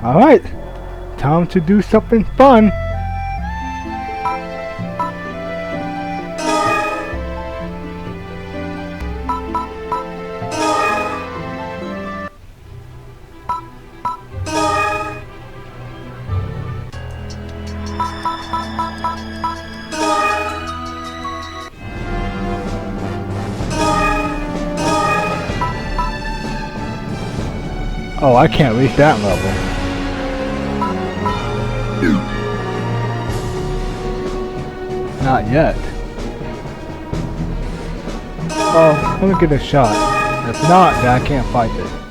Alright, time to do something fun. Oh, I can't reach that level. Not yet. Oh, let me get a shot. If not, then I can't fight it.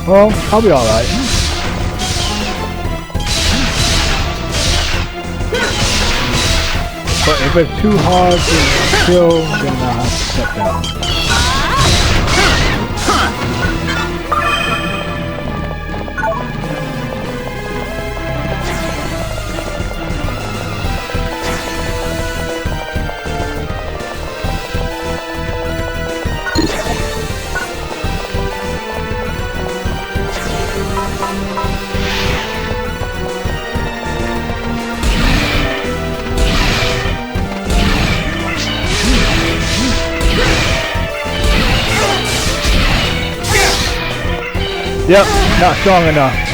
Well, I'll be alright. But if it's too hard to kill, then I'll have to step down. Yep, not strong enough.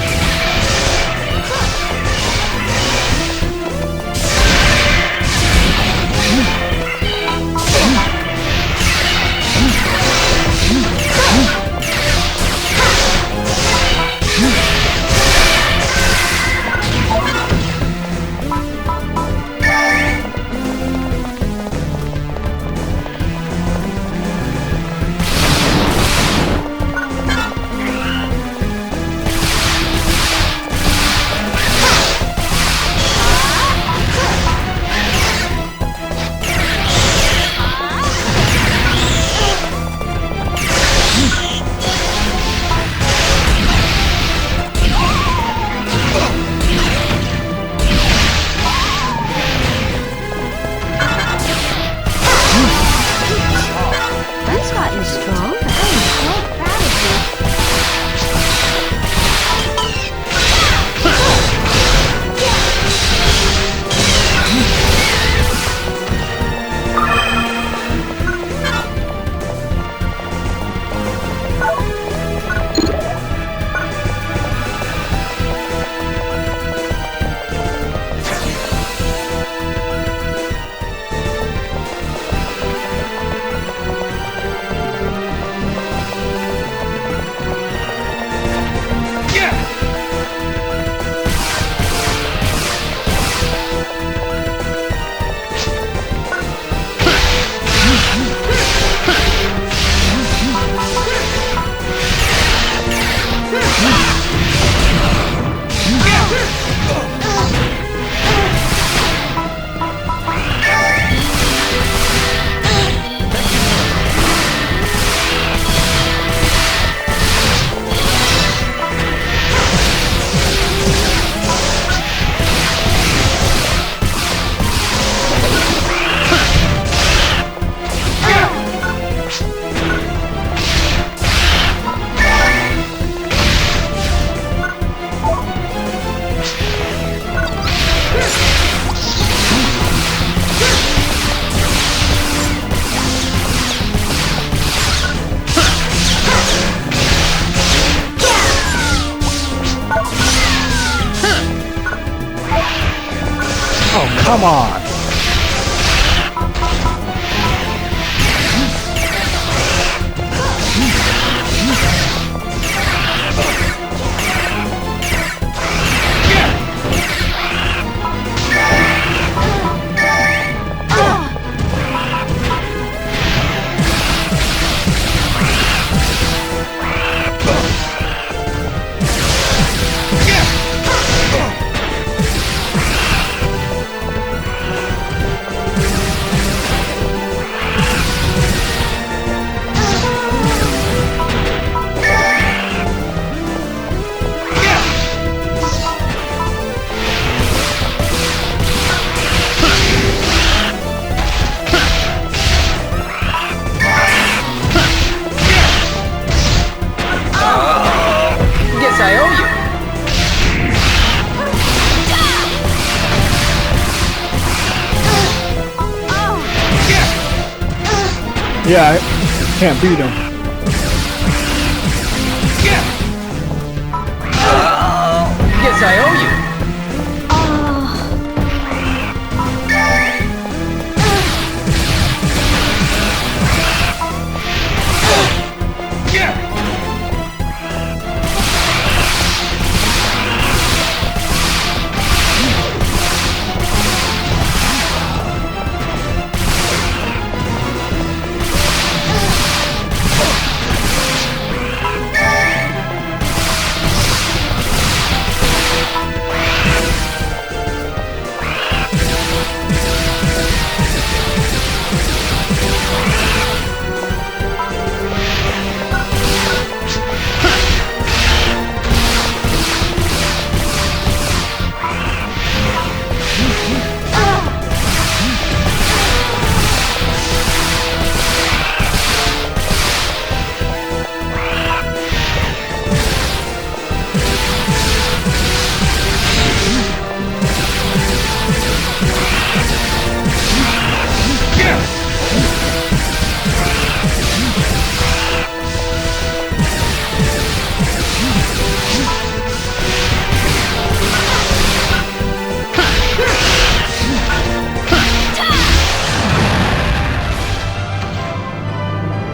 Come on! Yeah, I can't beat him. Guess I owe you.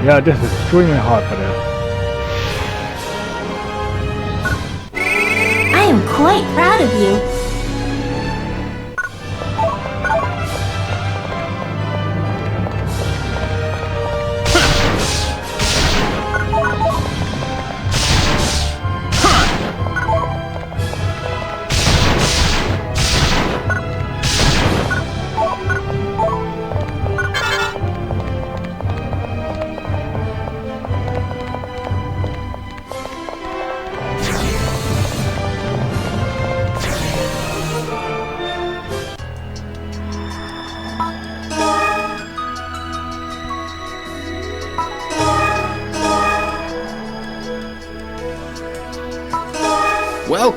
Yeah, this is extremely hard for them. I am quite proud of you.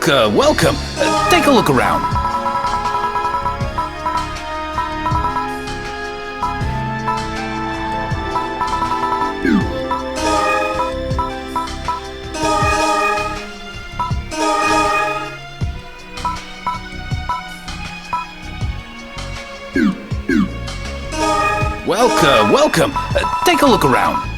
Welcome. Take a look around. Welcome. Take a look around.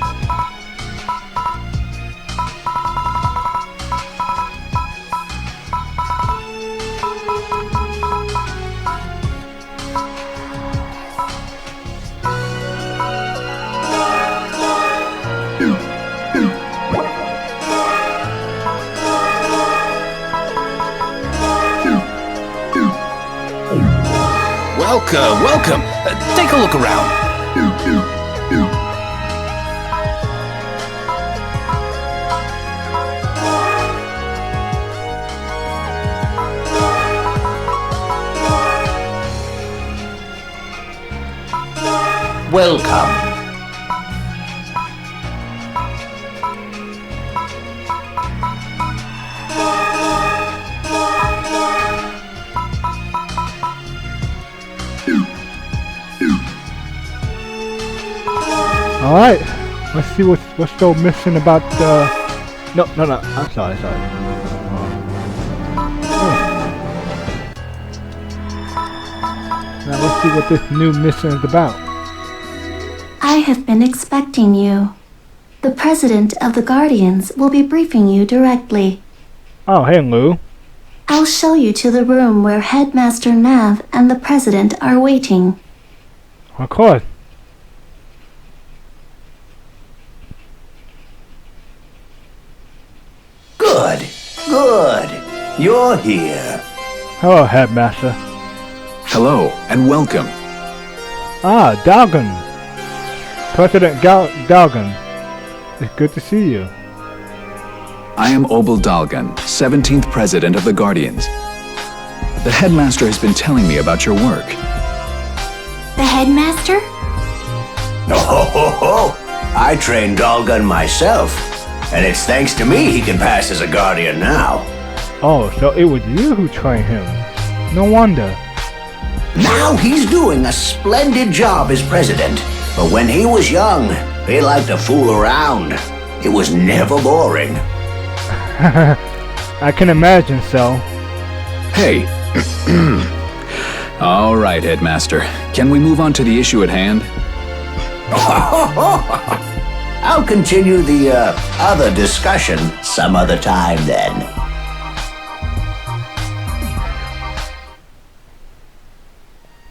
Welcome. Take a look around. Welcome. Alright, let's see what's still missing about No, I'm sorry. Now let's see what this new mission is about. I have been expecting you. The president of the Guardians will be briefing you directly. Oh, hey Lou. I'll show you to the room where Headmaster Nav and the president are waiting. Of course. Good. You're here. Hello, Headmaster. Hello, and welcome. Ah, Dalgan. President Dalgan. It's good to see you. I am Obel Dalgan, 17th President of the Guardians. The Headmaster has been telling me about your work. The Headmaster? Oh, I trained Dalgan myself, and it's thanks to me he can pass as a Guardian now. Oh, so it was you who trained him. No wonder. Now he's doing a splendid job as president, but when he was young, He liked to fool around. It was never boring. I can imagine so. Hey. All right, Headmaster. Can we move on to the issue at hand? I'll continue the other discussion some other time then.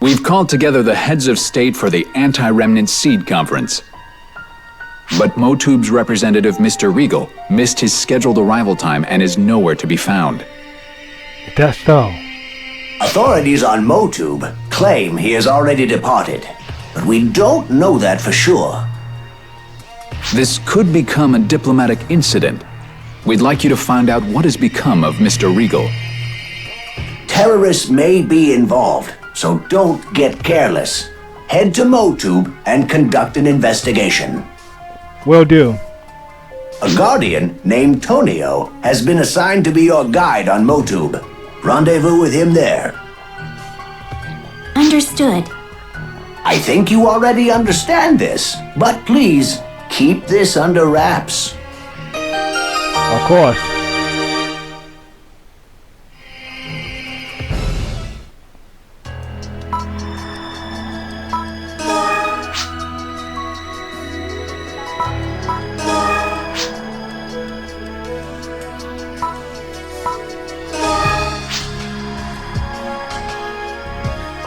We've called together the heads of state for the Anti-Remnant Seed Conference. But Motube's representative, Mr. Regal, missed his scheduled arrival time and is nowhere to be found. That's so. Authorities on Motube claim he has already departed, but we don't know that for sure. This could become a diplomatic incident. We'd like you to find out what has become of Mr. Regal. Terrorists may be involved, so don't get careless. Head to Motube and conduct an investigation. Will do. A guardian named Tonio has been assigned to be your guide on Motube. Rendezvous with him there. Understood. I think you already understand this, but please keep this under wraps. Of course.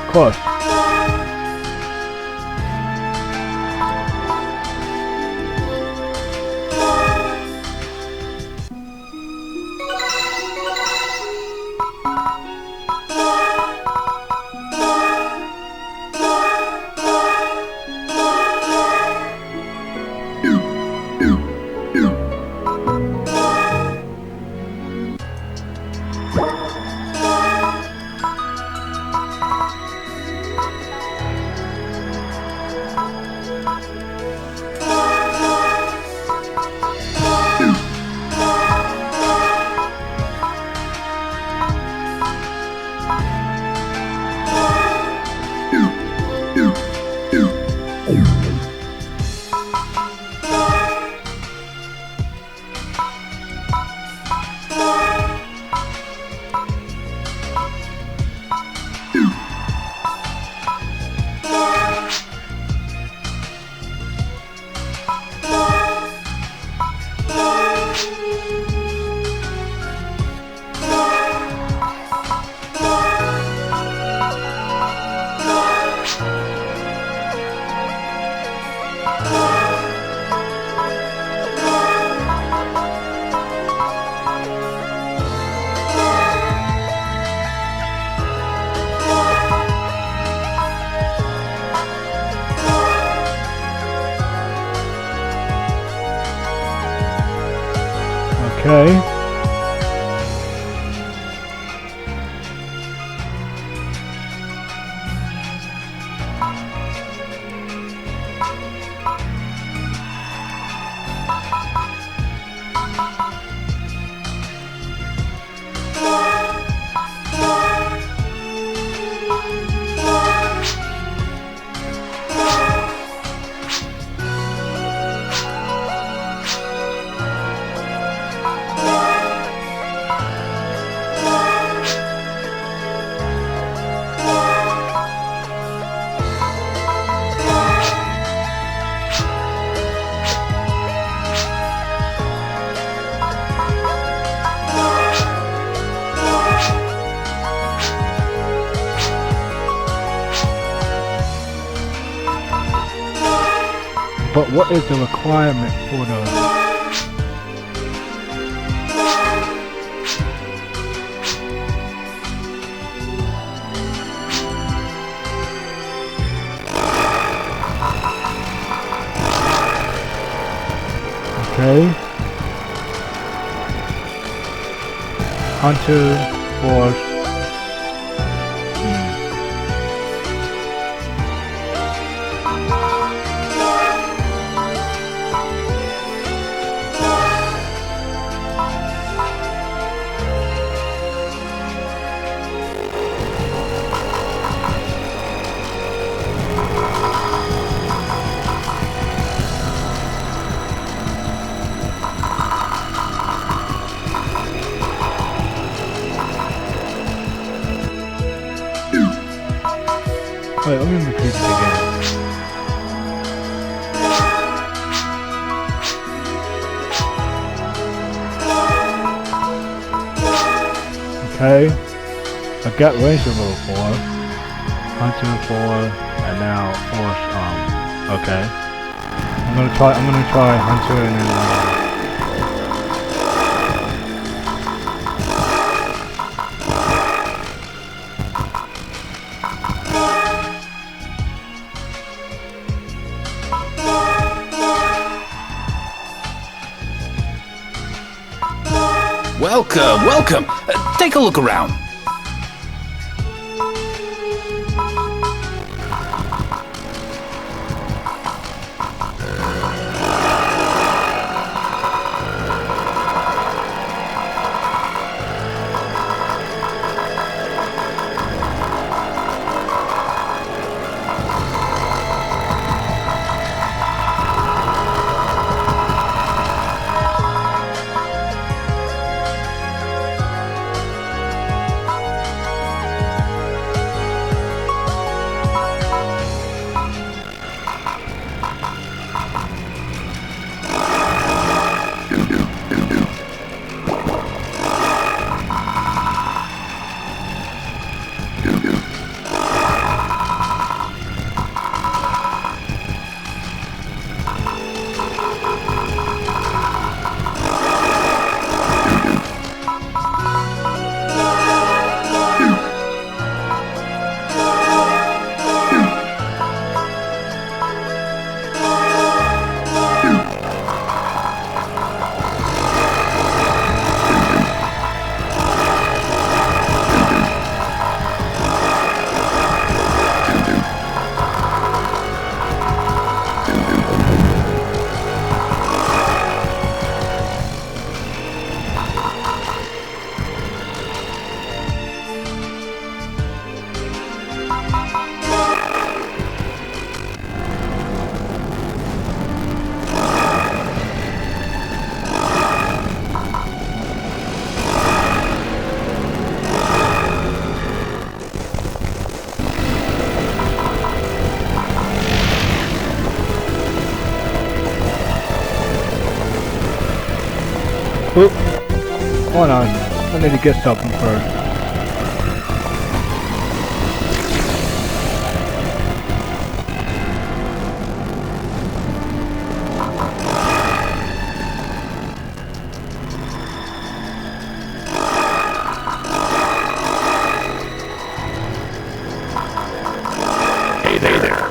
Of course. Okay. But what is the requirement for the... Okay. Hunter Force. Wait, let me repeat it again. Okay, I got Ranger level 4, Hunter 4, and now Force, okay. I'm gonna try Hunter and then, Welcome, welcome. Take a look around. oop, hold on, I need to get something first. Hey there.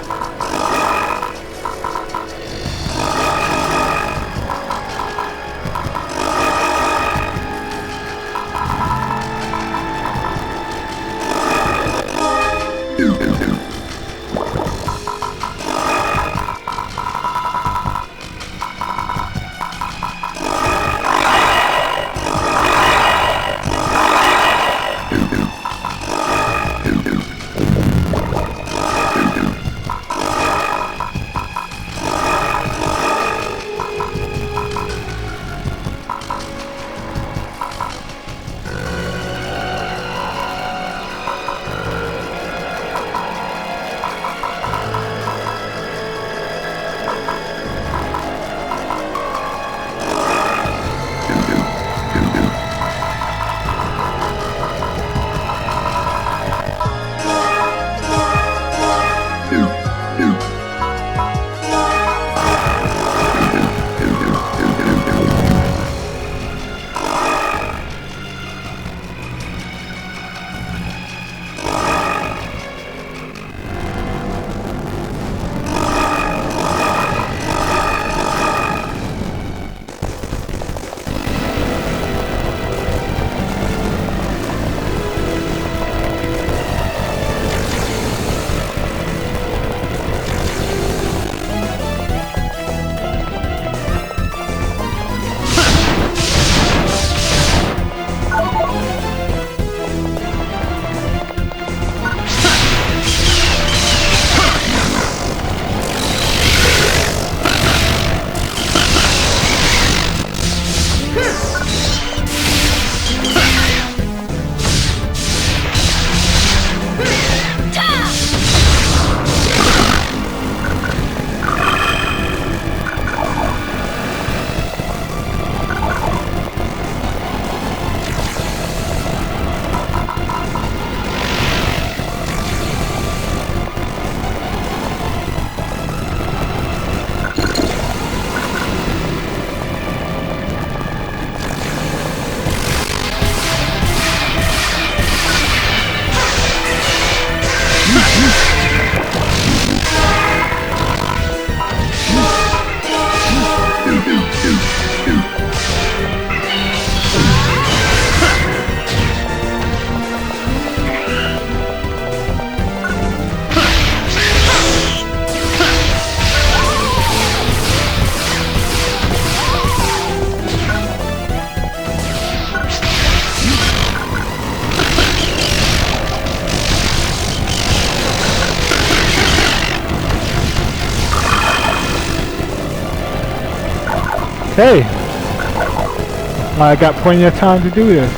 Okay. I got plenty of time to do this.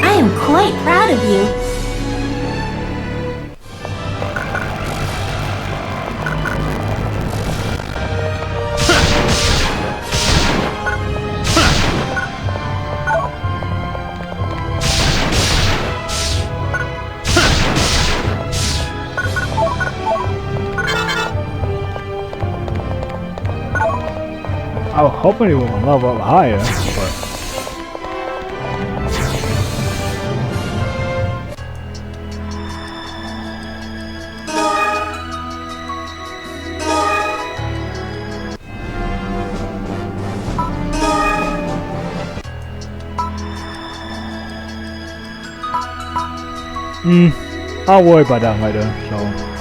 I am quite proud of you. I was hoping it would level up higher, but I'll worry about that later, so.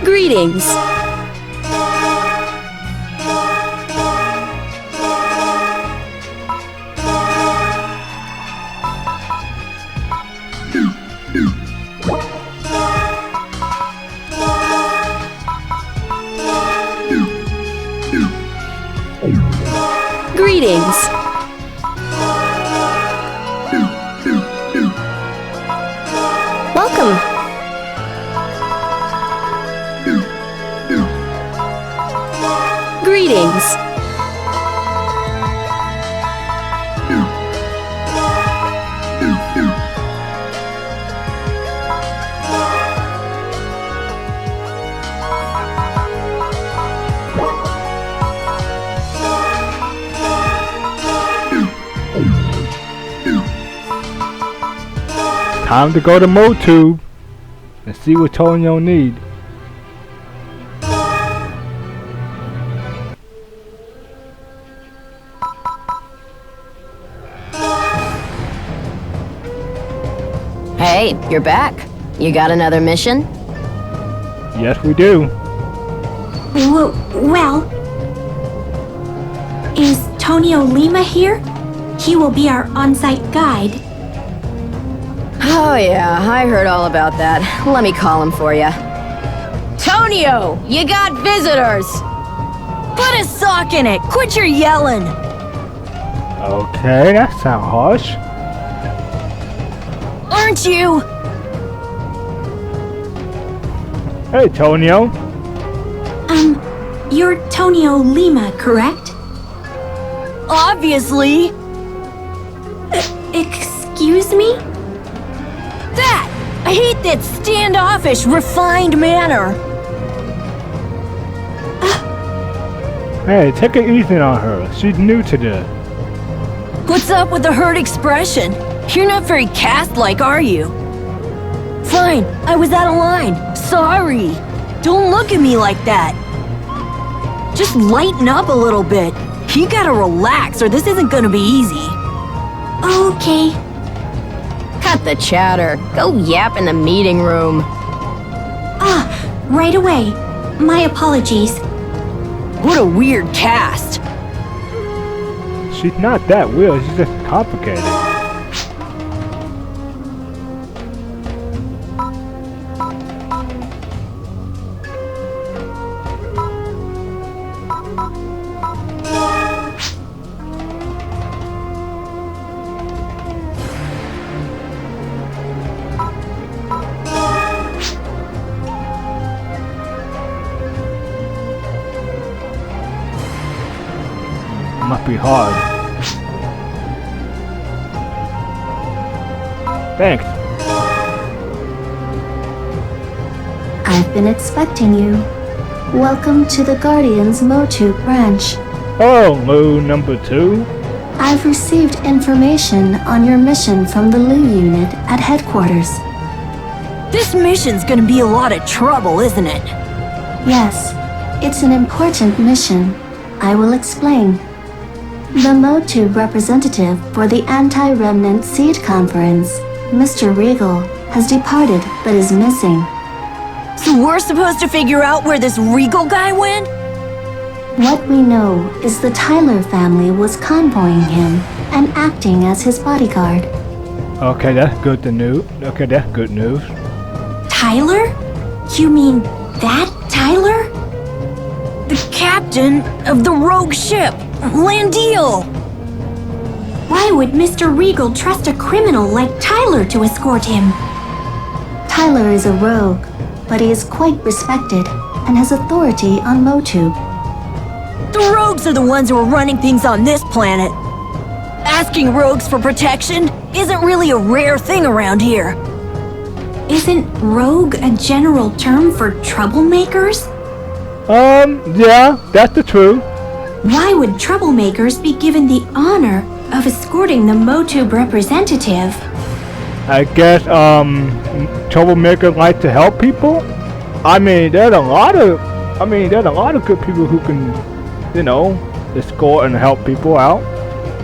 Greetings. Greetings. Welcome. Greetings. Time to go to MoTube and see what Tonyo need. Hey, you're back. You got another mission? Yes, we do. Well, is Tonio Lima here? He will be our on-site guide. Oh yeah, I heard all about that. Let me call him for you. Tonio, you got visitors! Put a sock in it! Quit your yelling! Okay, that sounds harsh. Aren't you? Hey, Tonio. You're Tonio Lima, correct? Obviously. Excuse me? That! I hate that standoffish, refined manner. Hey, take it easy on her. She's new to this. What's up with the hurt expression? You're not very cast-like, are you? Fine, I was out of line. Sorry. Don't look at me like that. Just lighten up a little bit. You gotta relax or this isn't gonna be easy. Okay. Cut the chatter. Go yap in the meeting room. Right away. My apologies. What a weird cast. She's not that weird, she's just complicated. Must be hard. Thanks. I've been expecting you. Welcome to the Guardian's Motu branch. Oh, Lou number 2. I've received information on your mission from the Lu unit at headquarters. This mission's gonna be a lot of trouble, isn't it? Yes, it's an important mission. I will explain. The Motu representative for the Anti-Remnant Seed Conference, Mr. Regal, has departed but is missing. So we're supposed to figure out where this Regal guy went? What we know is the Tyler family was convoying him and acting as his bodyguard. Okay, that's good to know. Okay, that's good news. Tyler? You mean that Tyler? The captain of the rogue ship, Landil. Why would Mr. Regal trust a criminal like Tyler to escort him? Tyler is a rogue, but he is quite respected and has authority on Motu. The rogues are the ones who are running things on this planet. Asking rogues for protection isn't really a rare thing around here. Isn't rogue a general term for troublemakers? Yeah, that's the truth. Why would troublemakers be given the honor of escorting the Motu representative? I guess, troublemakers like to help people? I mean, there's a lot of good people who can, you know, escort and help people out.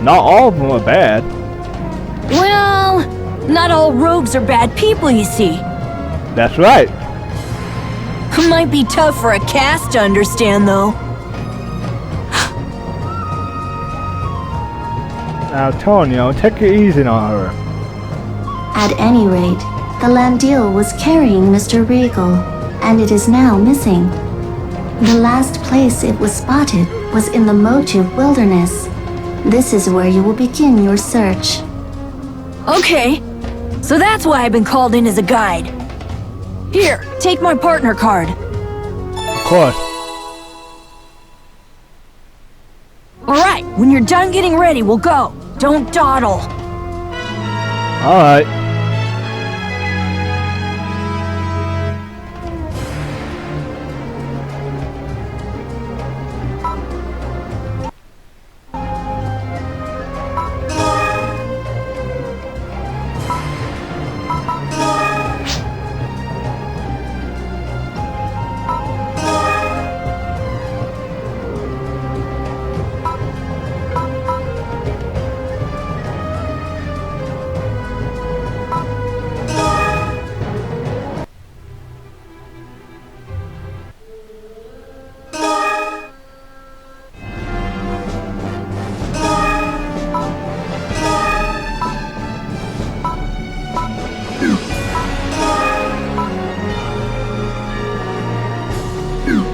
Not all of them are bad. Well, not all rogues are bad people, you see. That's right. Might be tough for a cast to understand, though. Now, Tonio, take it easy on her. At any rate, the Landil was carrying Mr. Regal, and it is now missing. The last place it was spotted was in the Motu wilderness. This is where you will begin your search. Okay, so that's why I've been called in as a guide. Here, take my partner card. Of course. Alright, when you're done getting ready, we'll go. Don't dawdle. Alright.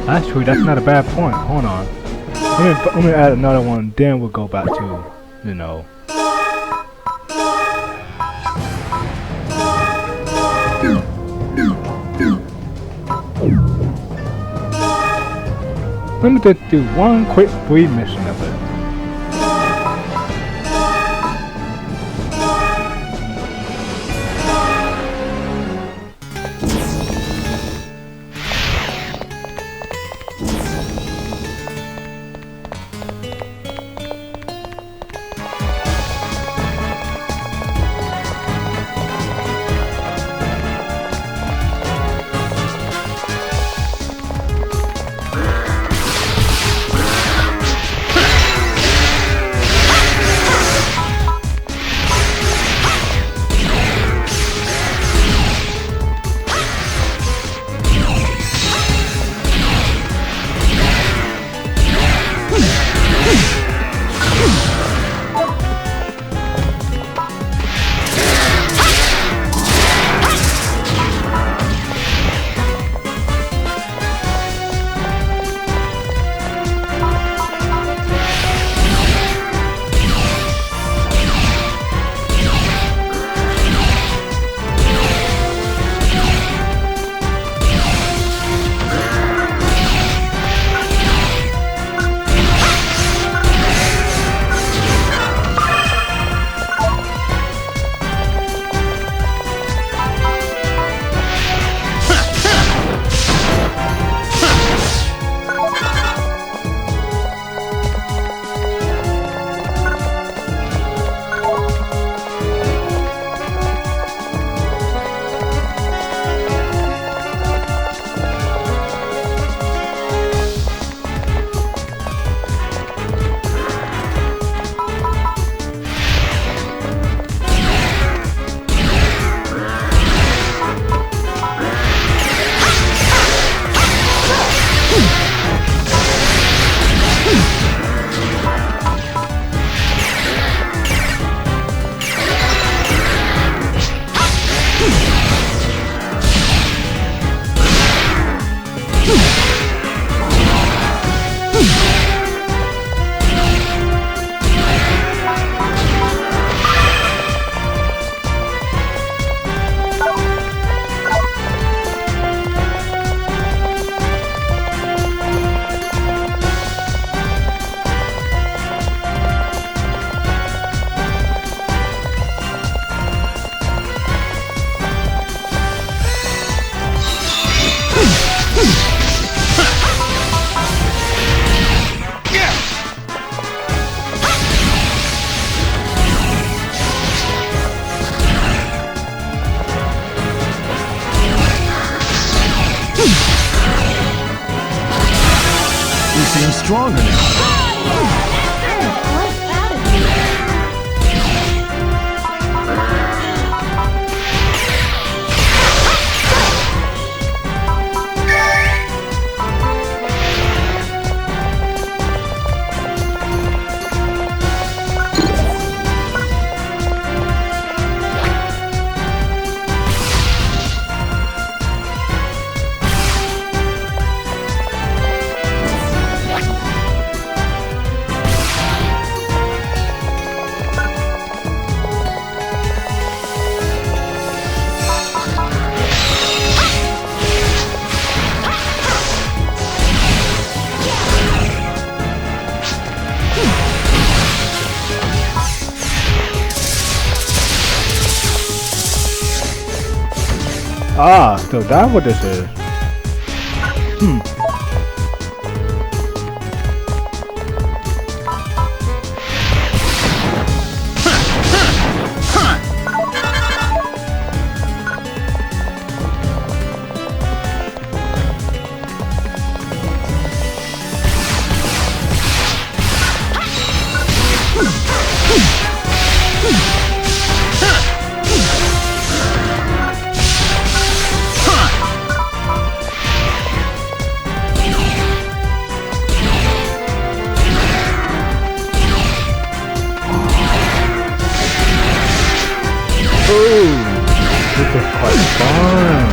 Actually, that's not a bad point. Hold on. Let me add another one, then we'll go back to, you know. Let me just do one quick free mission of it. Seems stronger now. Ah, so that's what this is. This is quite fun.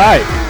right.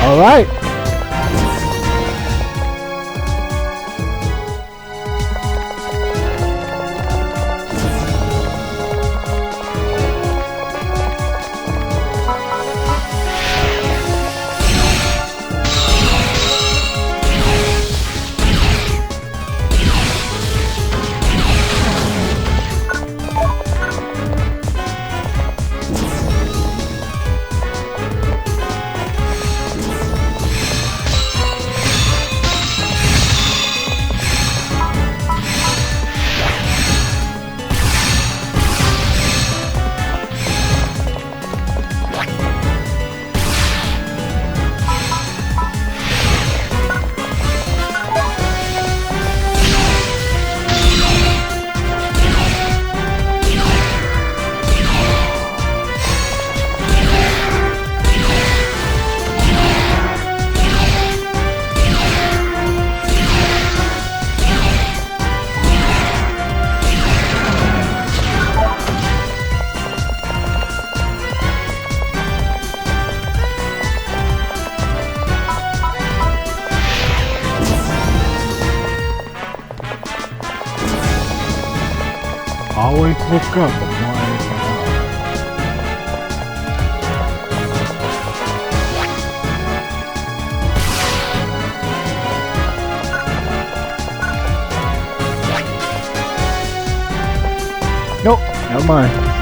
All right. Always look up before anything else. Nope, never mind.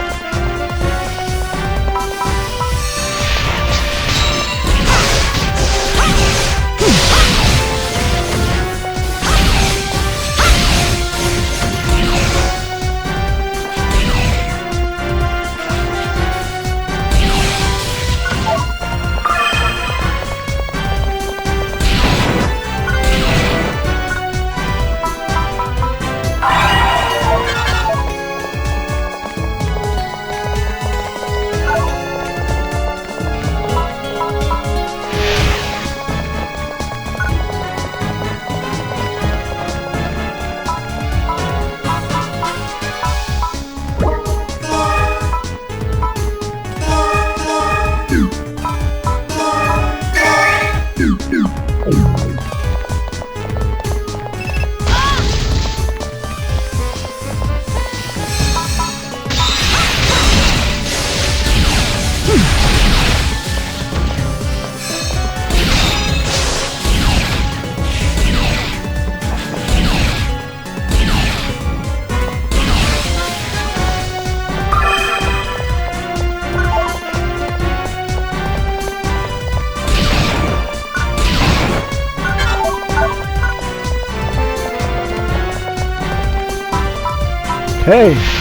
Hey!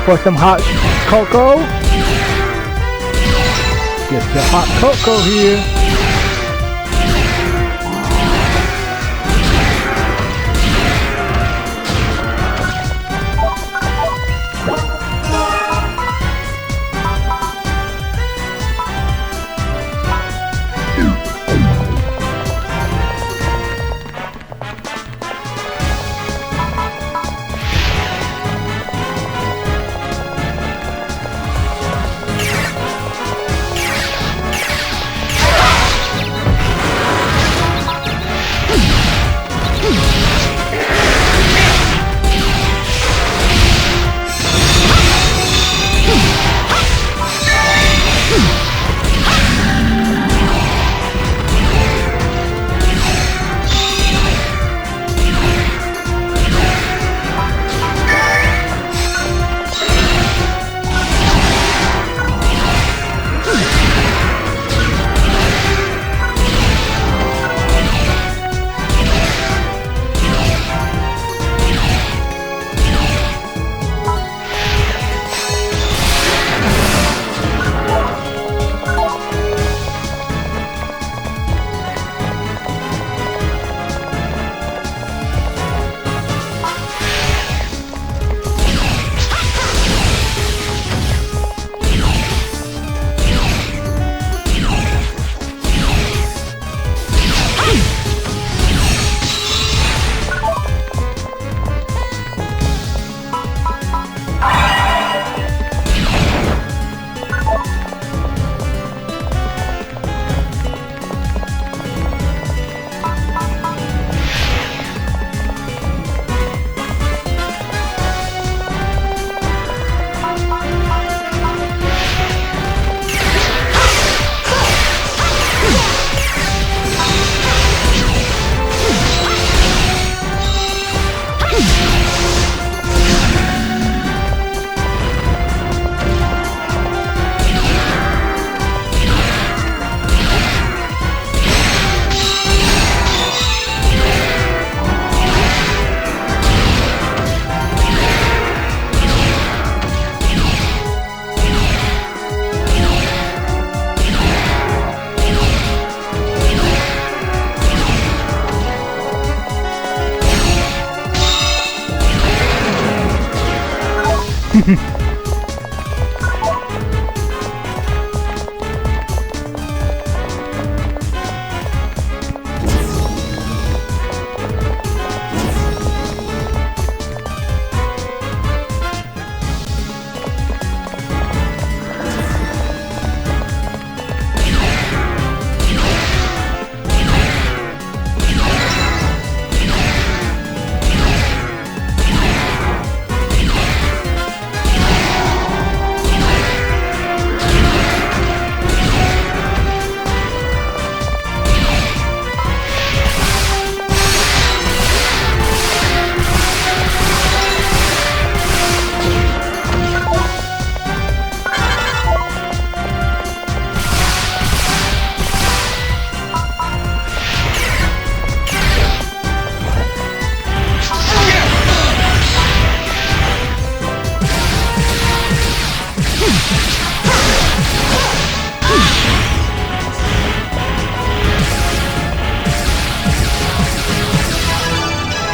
for some hot cocoa? Get your hot cocoa here.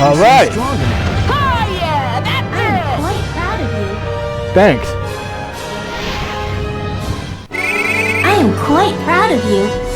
All right. Oh yeah, that's I'm quite proud of you. Thanks. I am quite proud of you.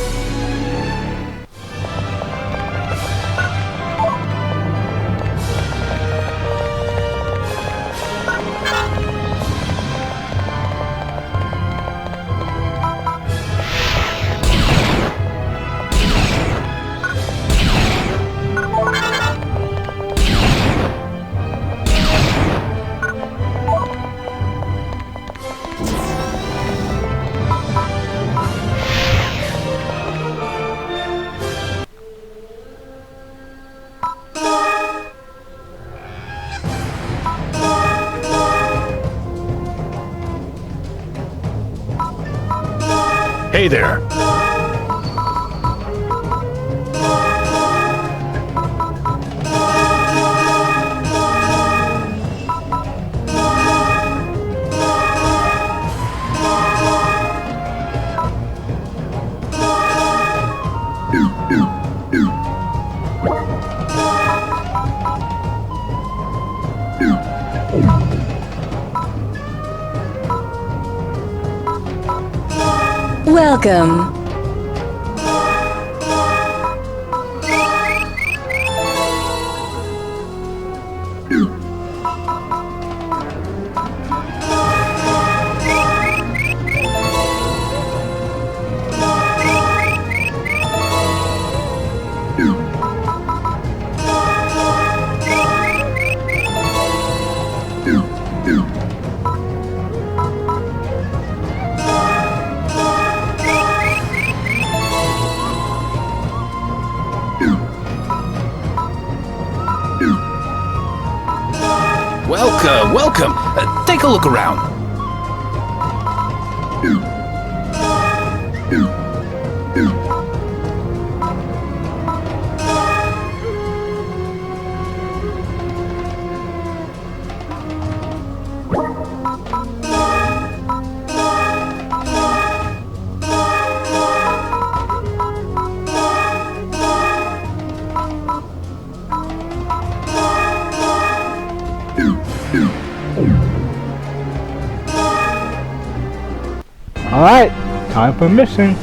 Hey there. Welcome. Welcome. Take a look around. Alright, time for mission.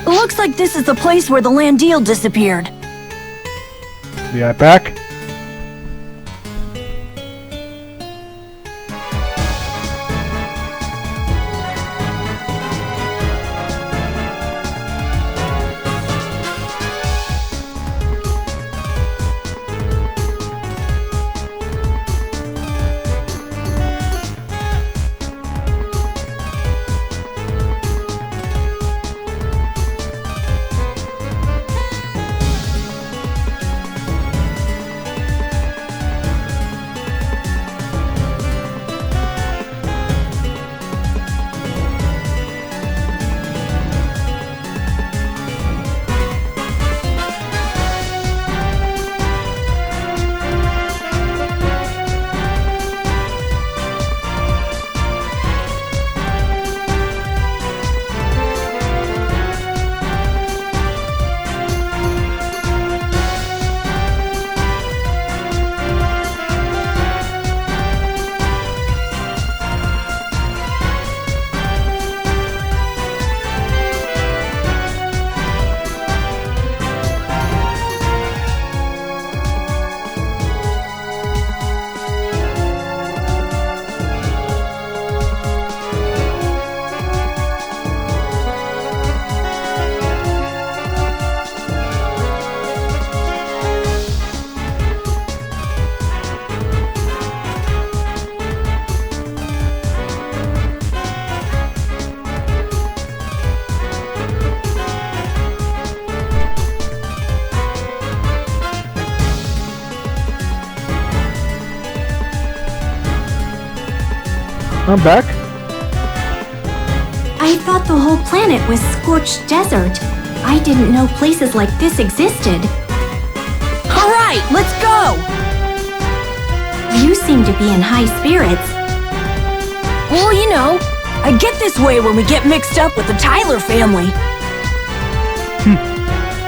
Looks like this is the place where the land deal disappeared. Be right back. I'm back. I thought the whole planet was scorched desert. I didn't know places like this existed. All right, let's go! You seem to be in high spirits. Well, you know, I get this way when we get mixed up with the Tyler family.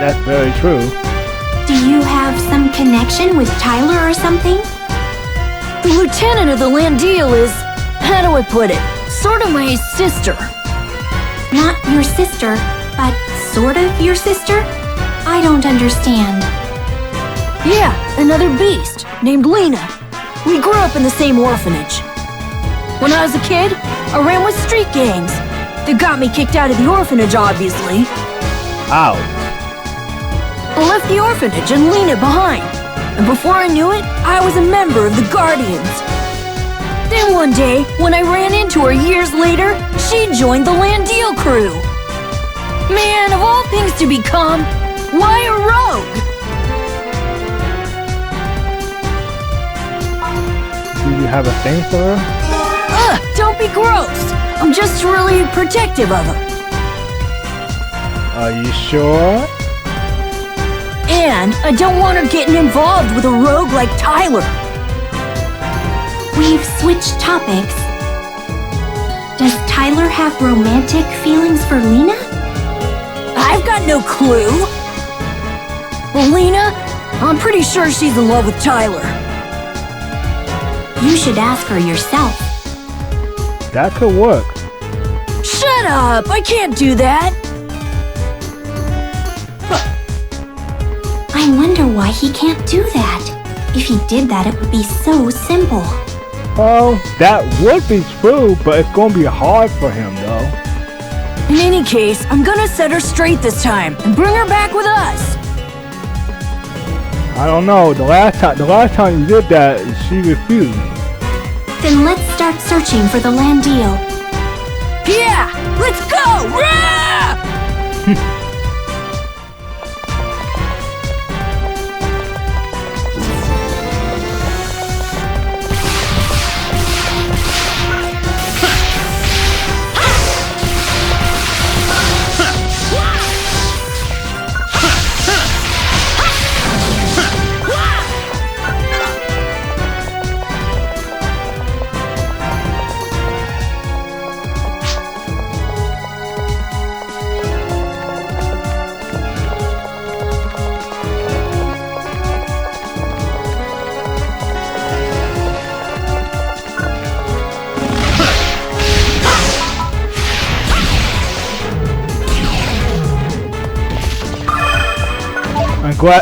That's very true. Do you have some connection with Tyler or something? The lieutenant of the land deal is, how do I put it, sort of my sister. Not your sister, but sort of your sister? I don't understand. Yeah, another beast named Lena. We grew up in the same orphanage. When I was a kid, I ran with street gangs. They got me kicked out of the orphanage, obviously. Ow. I left the orphanage and Lena behind. And before I knew it, I was a member of the Guardians. Then one day, when I ran into her years later, she joined the land deal crew. Man, of all things to become, why a rogue? Do you have a thing for her? Ugh, don't be gross. I'm just really protective of her. Are you sure? And I don't want her getting involved with a rogue like Tyler. We've switched topics. Does Tyler have romantic feelings for Lena? I've got no clue. Well, Lena, I'm pretty sure she's in love with Tyler. You should ask her yourself. That could work. Shut up! I can't do that! I wonder why he can't do that. If he did that, it would be so simple. Well, that would be true, but it's gonna be hard for him though. In any case, I'm gonna set her straight this time and bring her back with us. I don't know. The last time you did that, she refused. Then let's start searching for the land deal. Yeah! Let's go! Rah!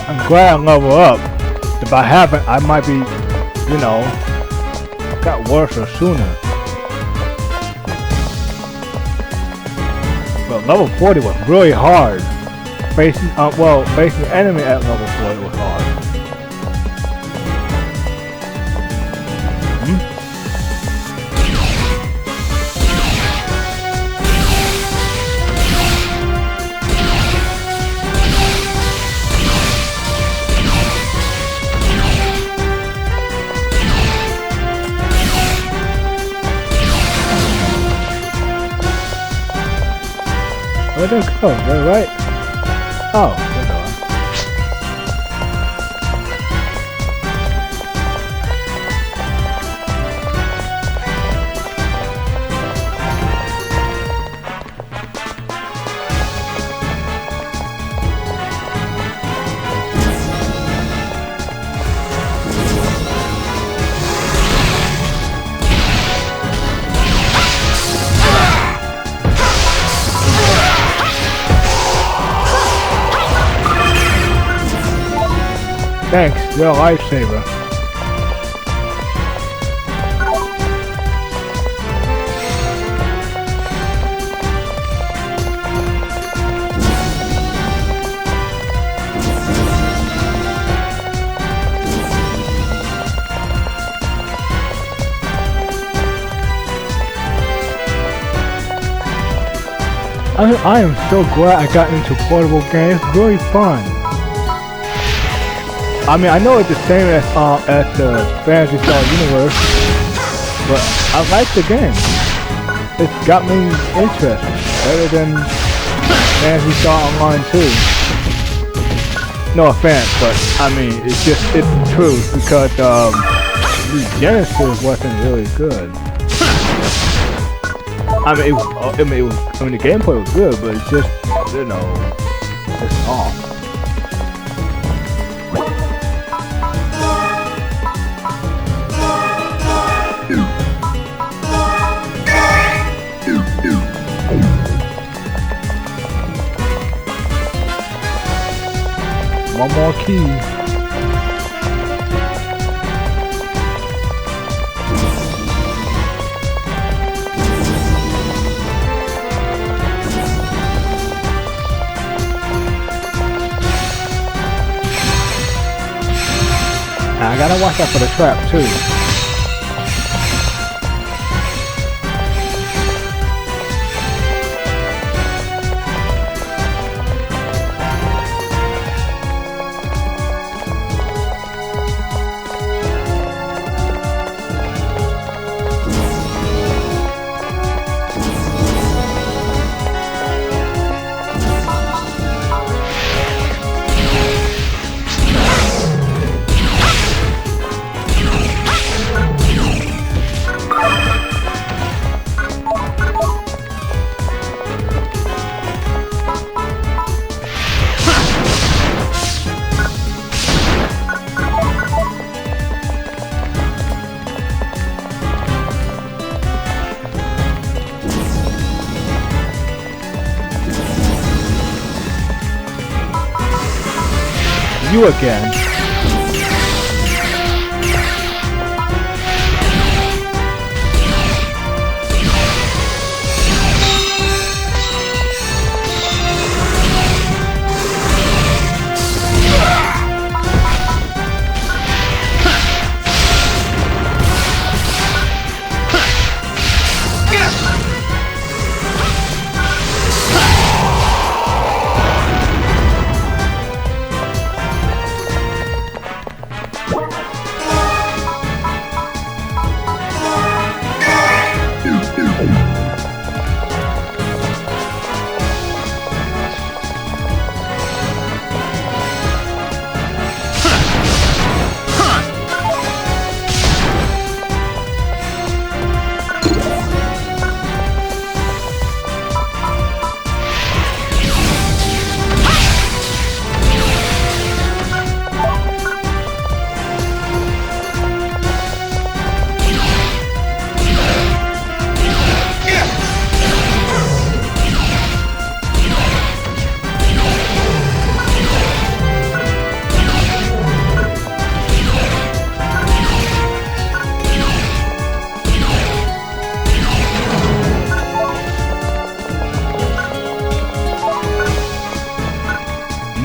I'm glad I'm level up. If I haven't, I might be, you know, got worse or sooner. But level 40 was really hard. Facing the enemy at level 40 was hard. Where'd they go? They're right. Oh, they're gone. Thanks, you're a lifesaver. I am so glad I got into portable games. It's really fun. I mean, I know it's the same as the Phantasy universe, but I like the game. It's got me interested, better than Phantasy Star Online 2. No offense, but I mean, it's the truth because the Genesis wasn't really good. I mean, the gameplay was good, but it's just, you know, it's off. One more key. I gotta watch out for the trap too. You again.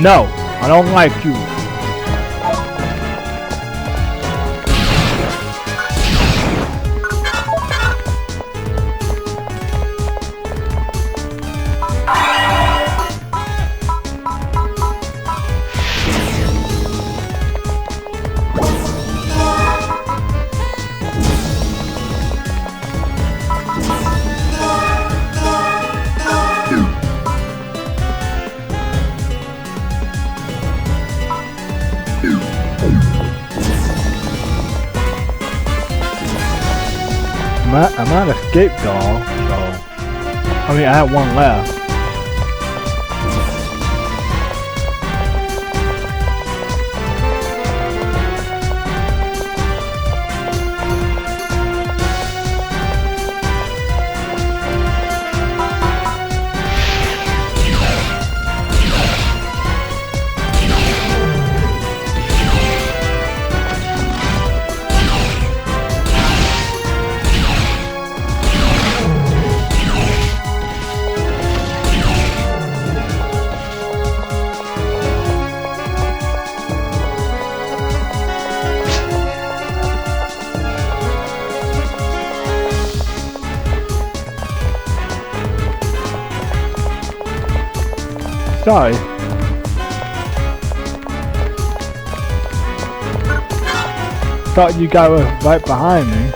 No, I don't like you. I'm at escape doll, so I mean I have one left. Sorry. Thought you guys were right behind me.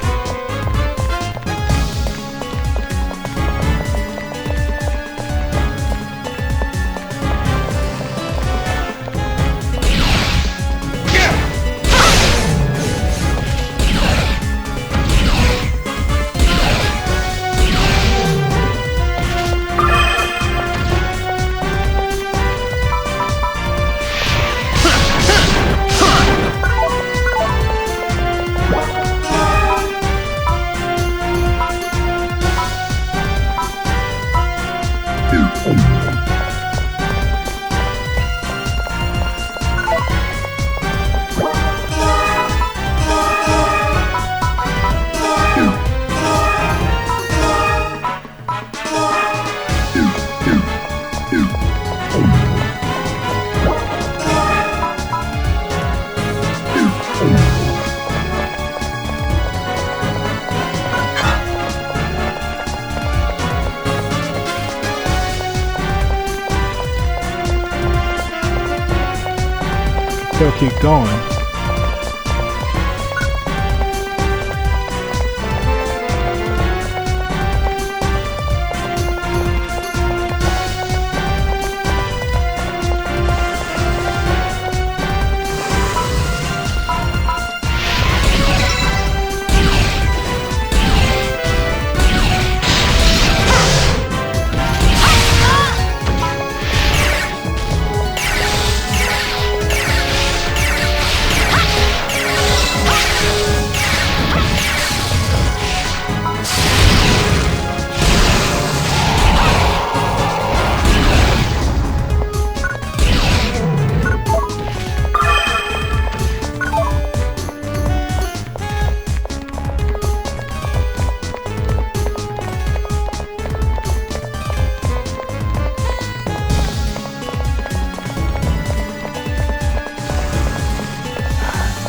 Still keep going.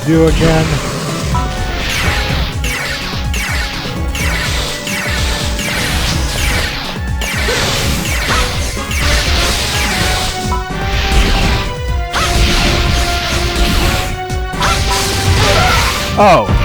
do again? Oh.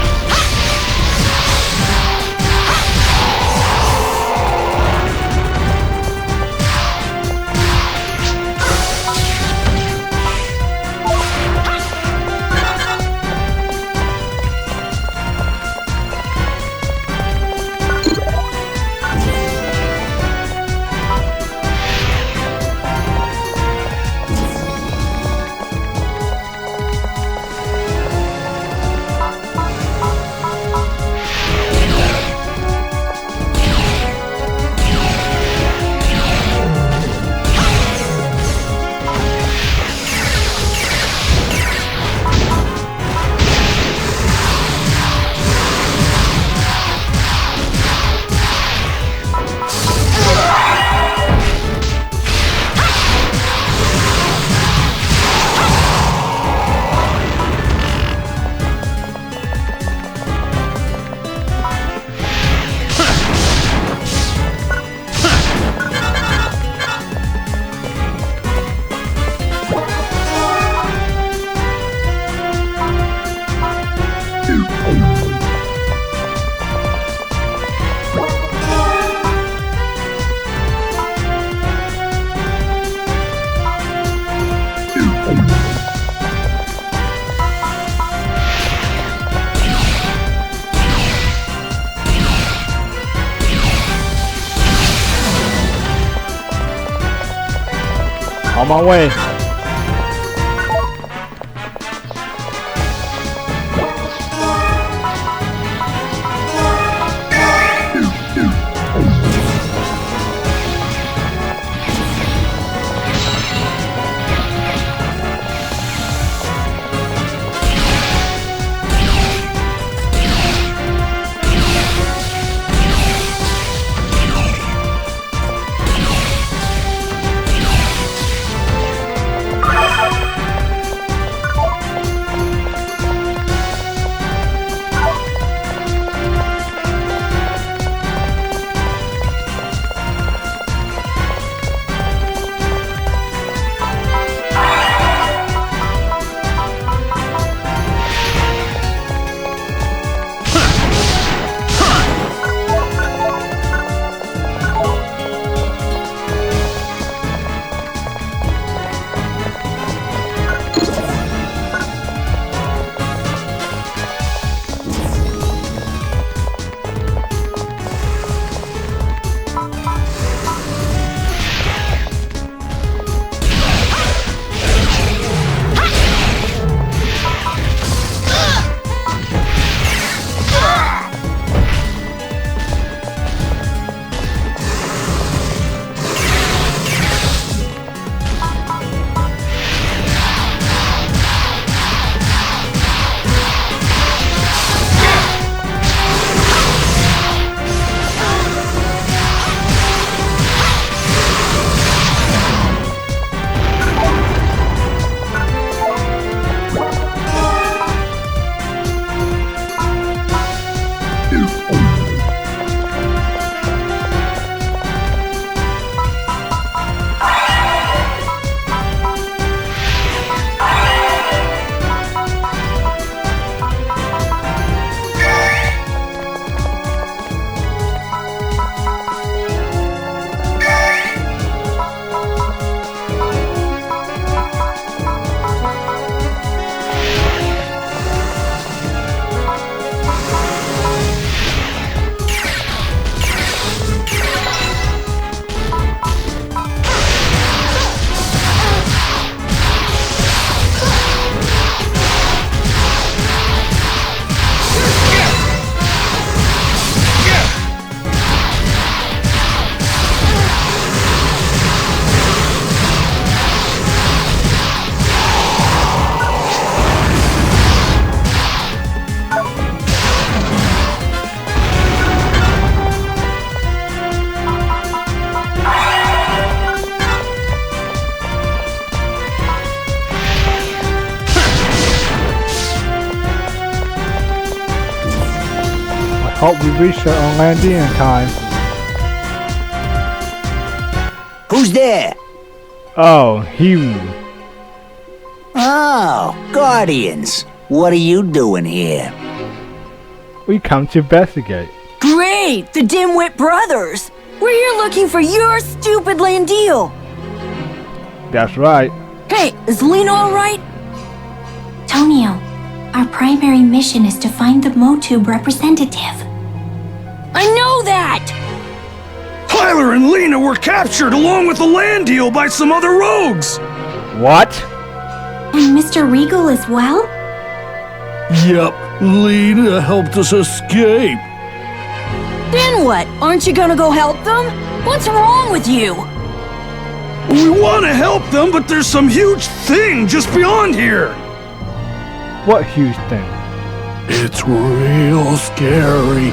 On my way. Hope we reach the landing in time. Who's there? Oh, Hugh. Oh, Guardians. What are you doing here? We come to investigate. Great! The Dimwit Brothers! We're here looking for your stupid land deal! That's right. Hey, is Lena alright? Tonio, our primary mission is to find the Motube representative. I know that! Tyler and Lena were captured along with the land deal by some other rogues! What? And Mr. Regal as well? Yep, Lena helped us escape. Then what? Aren't you gonna go help them? What's wrong with you? We want to help them, but there's some huge thing just beyond here. What huge thing? It's real scary.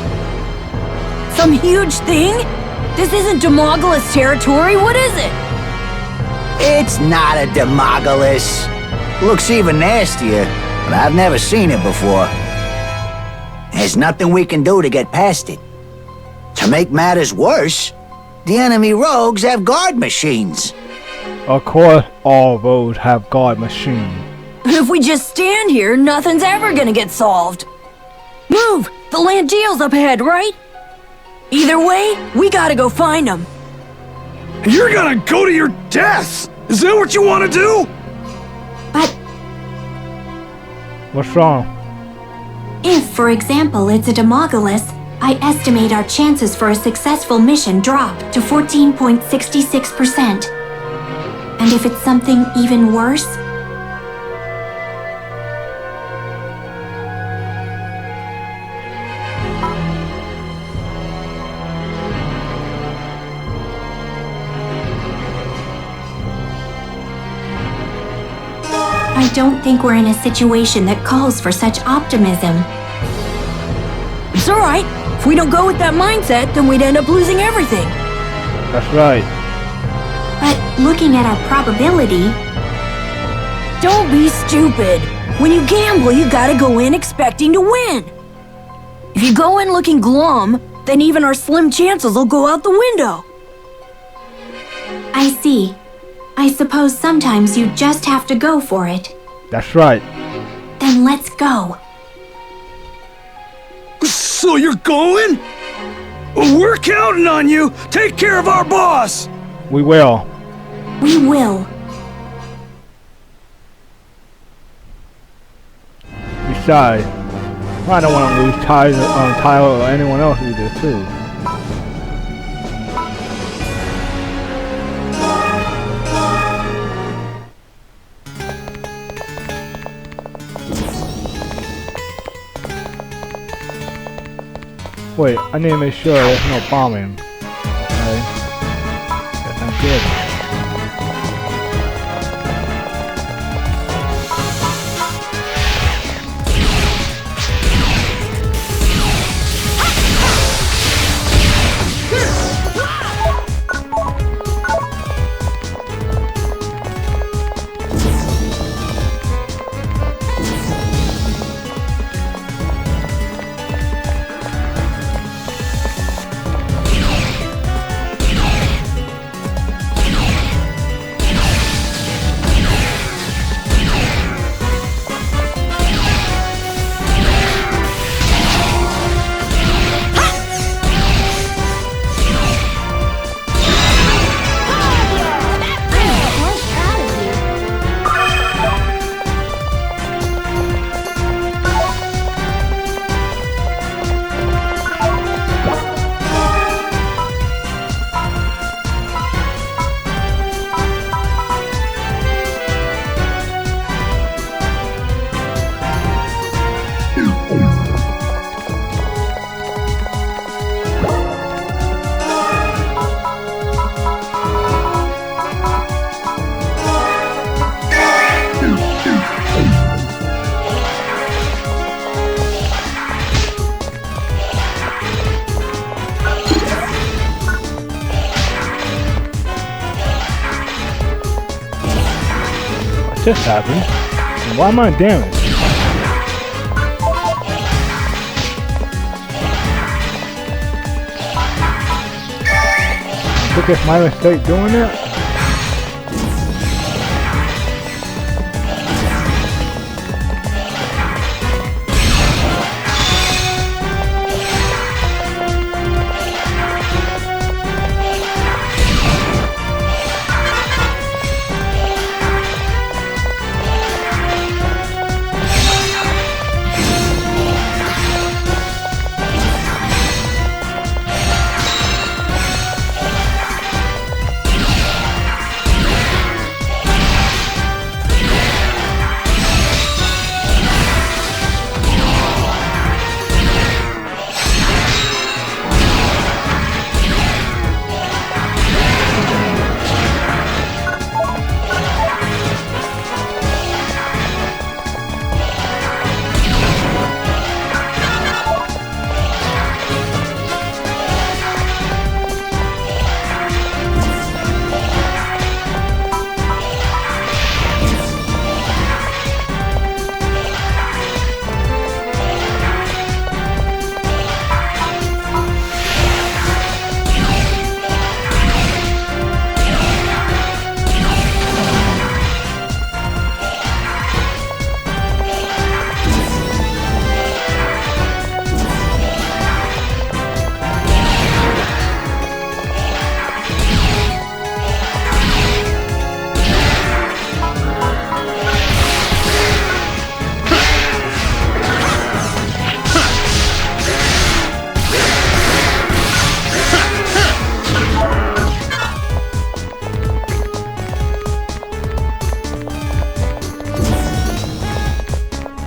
Some huge thing? This isn't Demogolis territory, what is it? It's not a Demogolis. Looks even nastier, but I've never seen it before. There's nothing we can do to get past it. To make matters worse, the enemy rogues have guard machines. Of course, all roads have guard machines. If we just stand here, nothing's ever gonna get solved. Move! The land deal's up ahead, right? Either way, we gotta go find them. You're gonna go to your death! Is that what you want to do? But What's wrong? if, for example, it's a Demogolis, I estimate our chances for a successful mission drop to 14.66%. And if it's something even worse? I don't think we're in a situation that calls for such optimism. It's alright. If we don't go with that mindset, then we'd end up losing everything. That's right. But looking at our probability, Don't be stupid. When you gamble, you gotta go in expecting to win. If you go in looking glum, then even our slim chances will go out the window. I see. I suppose sometimes you just have to go for it. That's right. Then let's go. So you're going? We're counting on you. Take care of our boss. We will. We will. Besides, I don't want to lose Tyler or anyone else either, too. Wait, I need to make sure there's no bombing. Okay. Yes, I'm good. What just happened? And why am I damaged? it's my mistake doing it?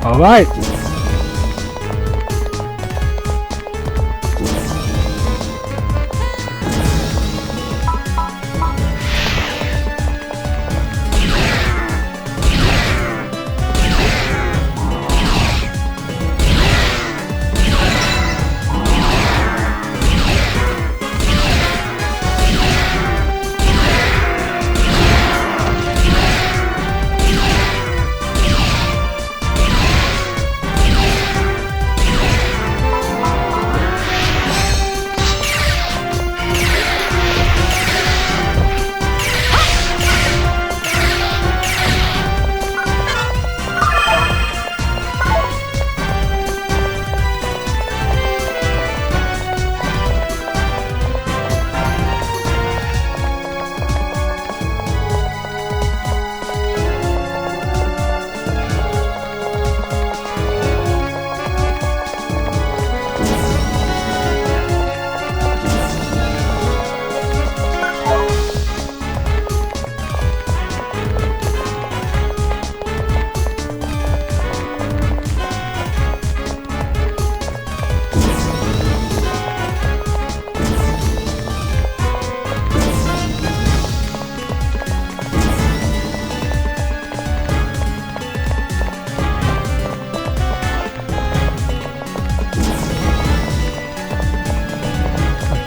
Alright.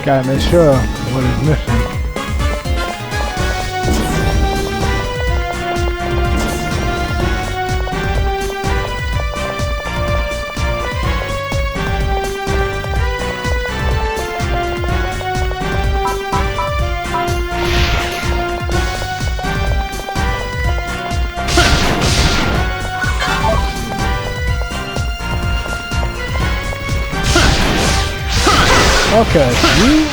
Gotta make sure what is missing. Okay, you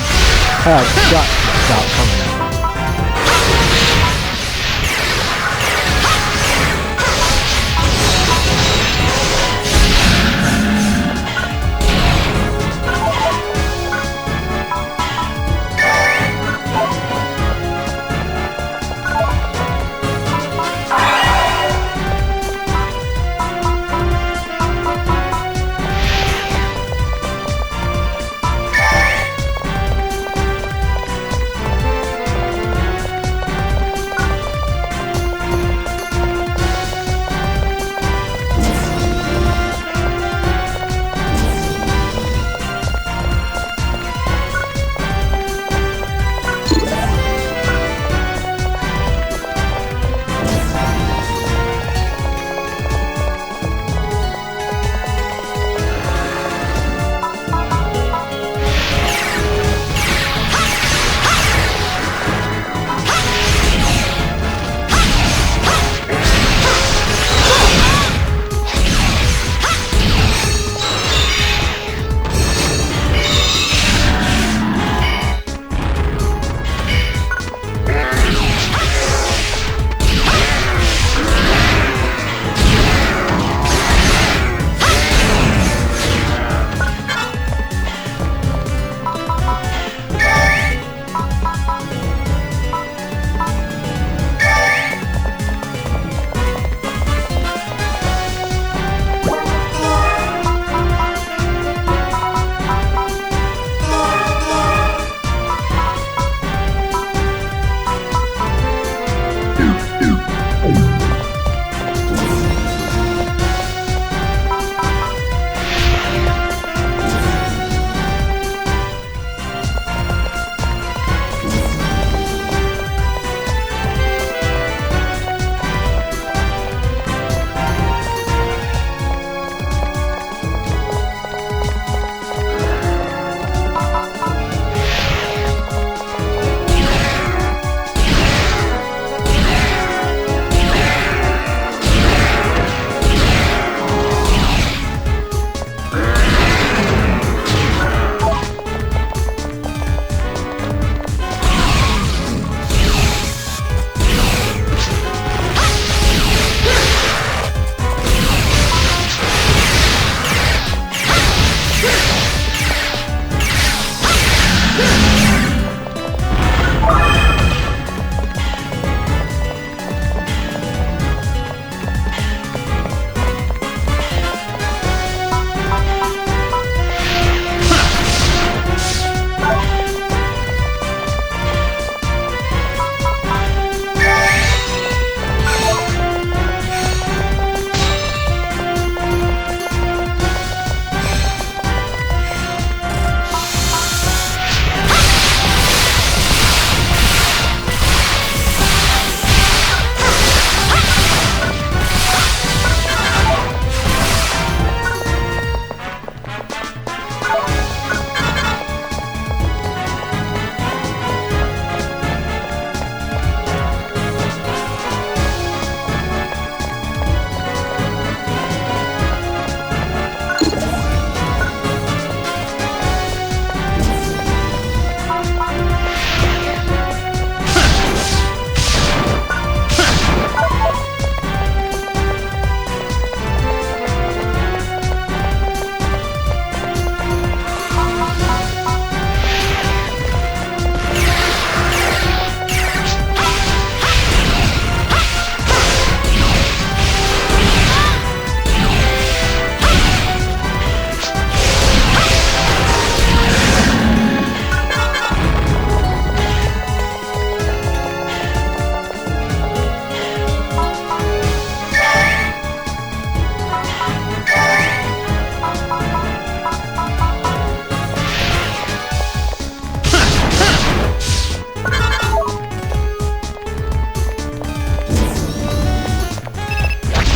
have got to stop coming at me.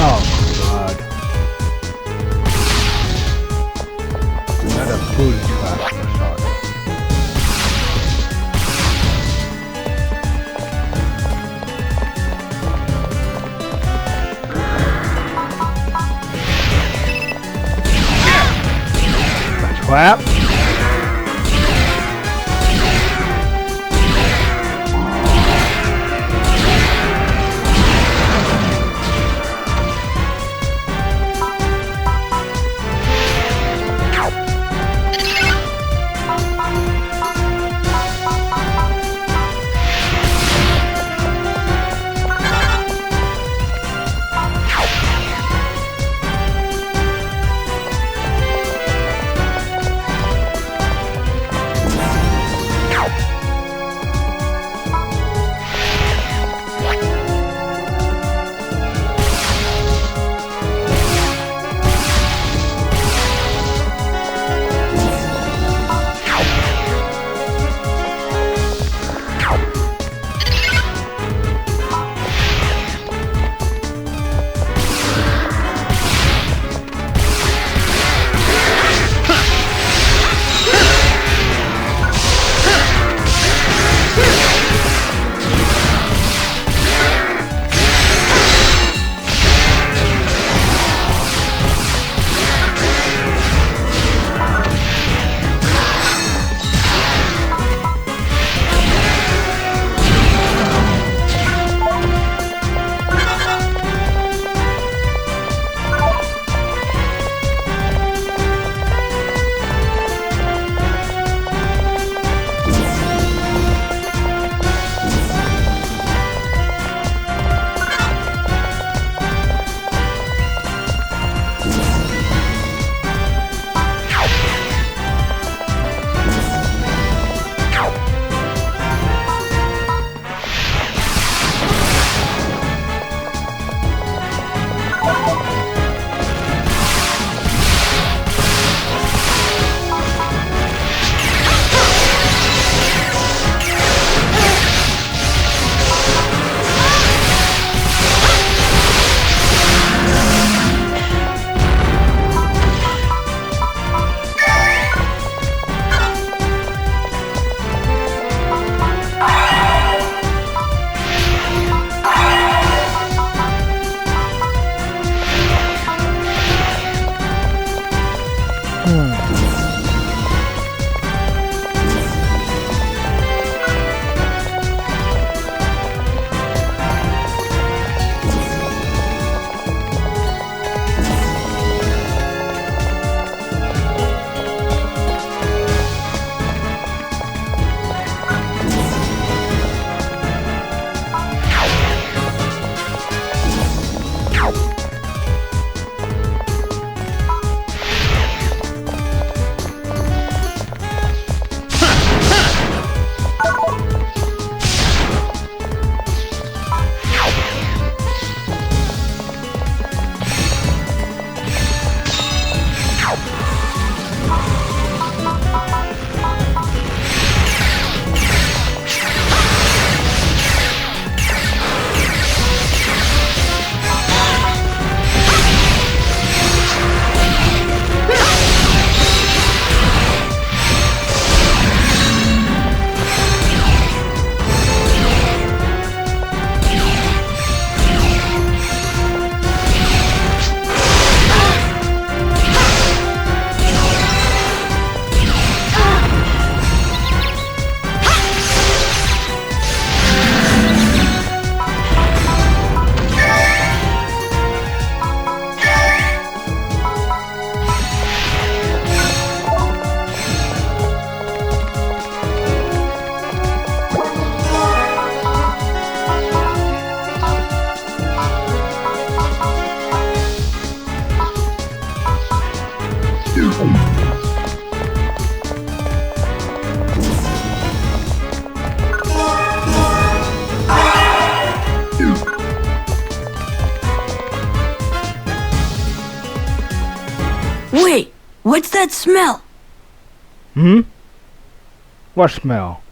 Oh god. Another booty trap. Trap. Wait, what's that smell? Hmm? What smell?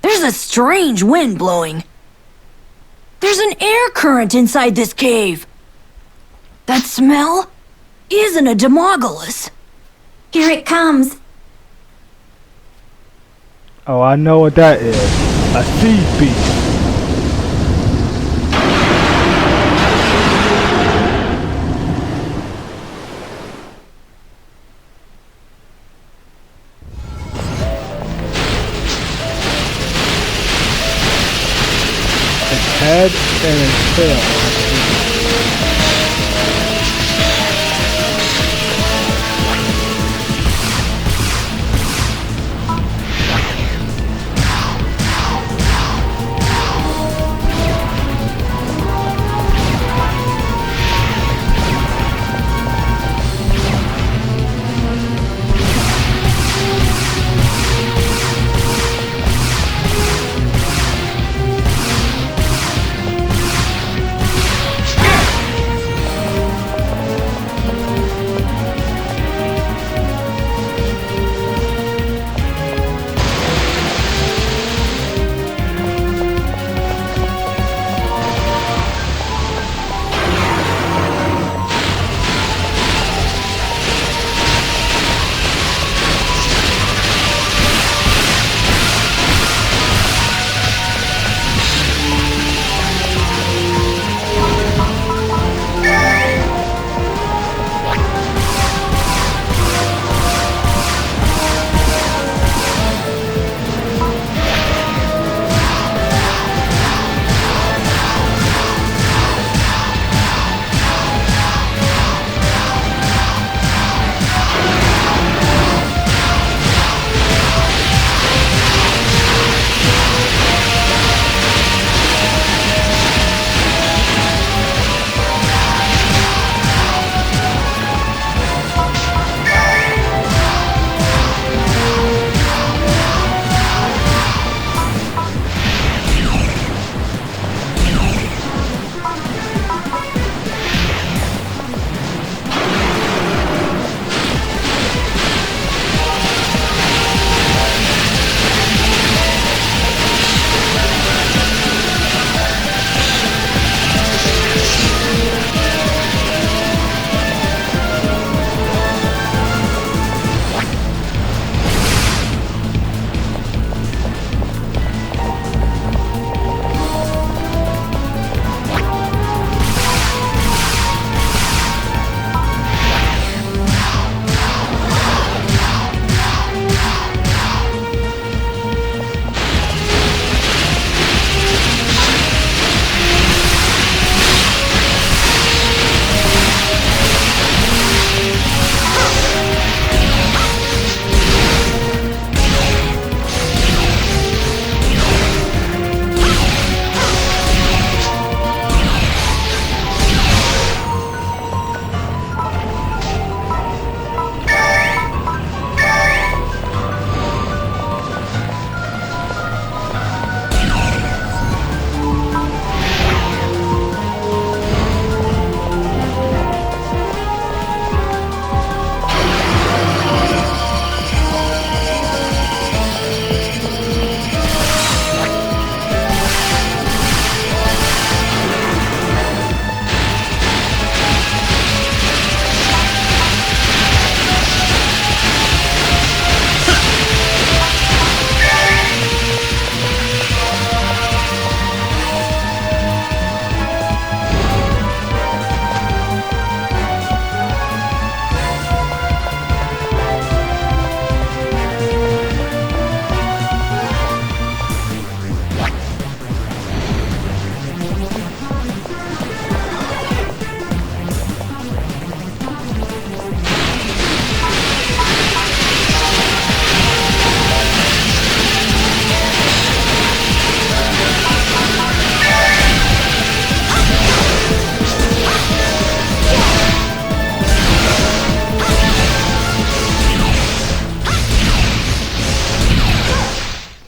There's a strange wind blowing. There's an air current inside this cave. That smell isn't a Demogulus. Here it comes. Oh, I know what that is. A sea beast. Its head and its tail.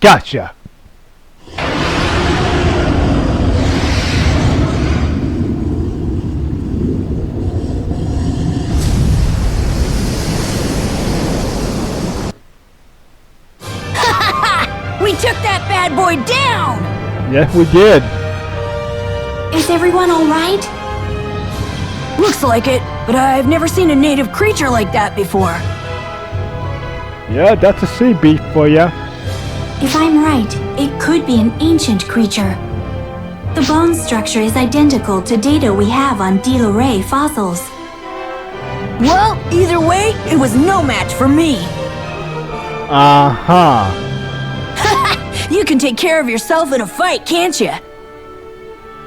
Gotcha. We took that bad boy down! Yes, we did. Is everyone alright? Looks like it, but I've never seen a native creature like that before. Yeah, that's a sea beast for ya. If I'm right, it could be an ancient creature. The bone structure is identical to data we have on De La Rey fossils. Well, either way, it was no match for me. Uh-huh. You can take care of yourself in a fight, can't you?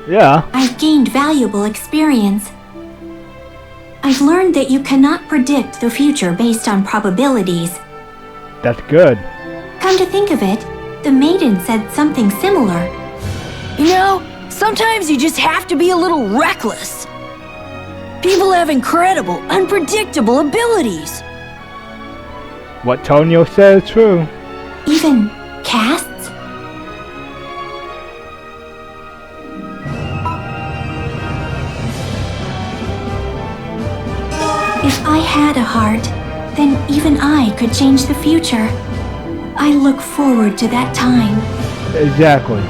Yeah. I've gained valuable experience. I've learned that you cannot predict the future based on probabilities. That's good. Come to think of it, the maiden said something similar. You know, sometimes you just have to be a little reckless. People have incredible, unpredictable abilities. What Tonio said is true. Even casts? If I had a heart, then even I could change the future. I look forward to that time. Exactly.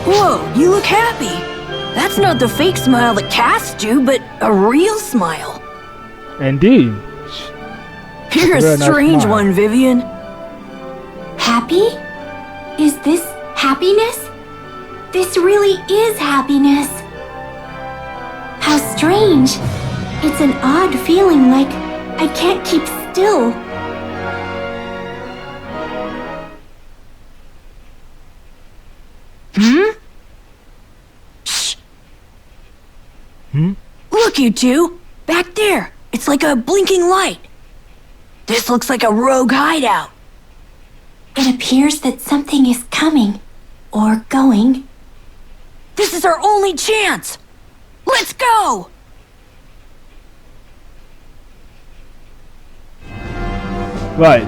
Whoa, you look happy. That's not the fake smile that casts you, but a real smile. Indeed. You're a Very nice strange smile. one, Vivian. Happy? Is this happiness? This really is happiness. How strange. It's an odd feeling, like I can't keep still. Shh. Hmm? Look, you two. Back there. It's like a blinking light. This looks like a rogue hideout. It appears that something is coming. Or going. This is our only chance. Let's go! Right.